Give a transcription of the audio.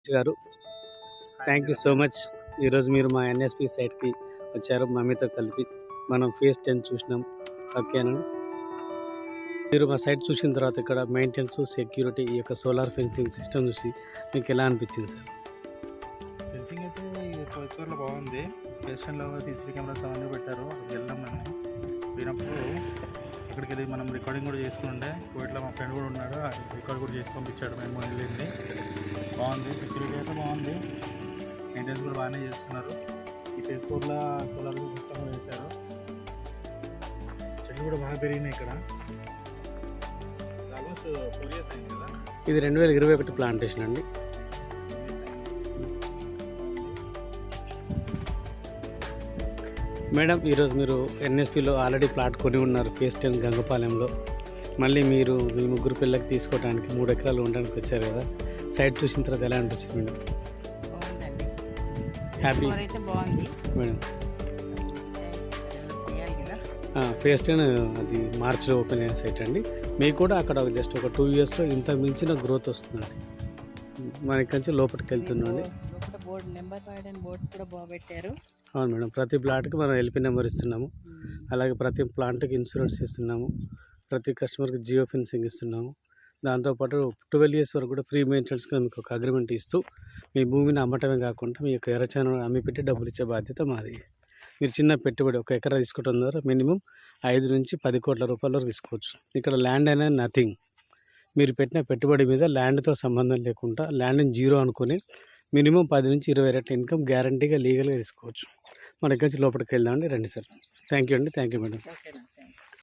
గారు thank you so much. ఈరోజు మీరు మా ఎన్ఎస్పి సైట్కి వచ్చారు. మమ్మీతో కలిపి మనం ఫేస్ 10 చూసినాం. ఓకేనండి. మీరు మా సైట్ చూసిన తర్వాత ఇక్కడ మెయింటెనెన్స్, సెక్యూరిటీ, ఈ యొక్క సోలార్ ఫెన్సింగ్ సిస్టమ్ చూసి మీకు ఎలా అనిపించింది సార్? ఫెన్సింగ్ అయితే కోయికూరులో బాగుంది. స్టేషన్లో సీసీటీవీ కెమెరాస్ అవన్నీ పెట్టారు. అక్కడికి వెళ్దాం మనం పోయినప్పుడు అక్కడికి వెళ్ళి మనం రికార్డింగ్ కూడా చేసుకుంటే కోయిట్లో మా ఫ్రెండ్ కూడా ఉన్నాడు, రికార్డ్ కూడా చేసి పంపించాడు. మేము వెళ్ళింది బాగుంది. సెక్యూరిటీ అయితే బాగుంది. మెయింటెనెన్స్ కూడా బాగానే చేస్తున్నారు. ఈ ఫేస్ 4లో సోలార్ సిస్టమ్ కూడా వేశారు. చెట్లు కూడా బాగా పెరిగినాయి ఇక్కడ. ఆల్మోస్ట్ 4 years అయింది కదా. ఇది 2021 ప్లాంటేషన్ అండి. మేడం, ఈరోజు మీరు ఎన్ఎస్పిలో ఆల్రెడీ ప్లాట్ కొని ఉన్నారు ఫేస్ 10 గంగపాలెంలో. మళ్ళీ మీరు మీ ముగ్గురు పిల్లలకి తీసుకోవడానికి 3 ఎకరాలు ఉండడానికి వచ్చారు కదా. సైట్ చూసిన తర్వాత ఎలా అనిపించింది మేడం? బాగుందండి. హ్యాపీ అయితే బాగుంది మేడం. చేయాలి కదా. ఫేస్ 10 అది మార్చిలో ఓపెన్ అయిన సైట్ అండి. మీకు కూడా అక్కడ జస్ట్ ఒక 2 yearsలో ఇంత మించిన గ్రోత్ వస్తుందండి. మనకి నుంచి లోపలికి వెళ్తున్నాండి. లోపల board number pad and boards కూడా బాగా పెట్టారు. అవును మేడం. ప్రతి ప్లాట్కి మనం ఎల్పి నెంబర్ ఇస్తున్నాము. అలాగే ప్రతి ప్లాంట్కి ఇన్సూరెన్స్ ఇస్తున్నాము. ప్రతి కస్టమర్కి జియో ఫెన్సింగ్ ఇస్తున్నాము. దాంతోపాటు 12 years వరకు కూడా ఫ్రీ మెయింటెనెన్స్గా మీకు ఒక అగ్రిమెంట్ ఇస్తూ మీ భూమిని అమ్మటమే కాకుండా మీ యొక్క ఎర్రచాను అమ్మి పెట్టి డబ్బులు ఇచ్చే బాధ్యత మాది. మీరు చిన్న పెట్టుబడి 1 ఎకరా తీసుకోవడం ద్వారా మినిమం 5 నుంచి 10 కోట్ల రూపాయల వరకు తీసుకోవచ్చు. ఇక్కడ ల్యాండ్ అనేది నథింగ్. మీరు పెట్టిన పెట్టుబడి మీద ల్యాండ్తో సంబంధం లేకుండా ల్యాండ్ని జీరో అనుకుని మినిమం 10 నుంచి 20 రెట్ల ఇన్కమ్ గ్యారంటీగా లీగల్గా తీసుకోవచ్చు. మన దగ్గర నుంచి లోపలికి వెళ్దామండి. రండి సార్. థ్యాంక్ యూ అండి. Thank you madam. ఓకేనా, థ్యాంక్ యూ.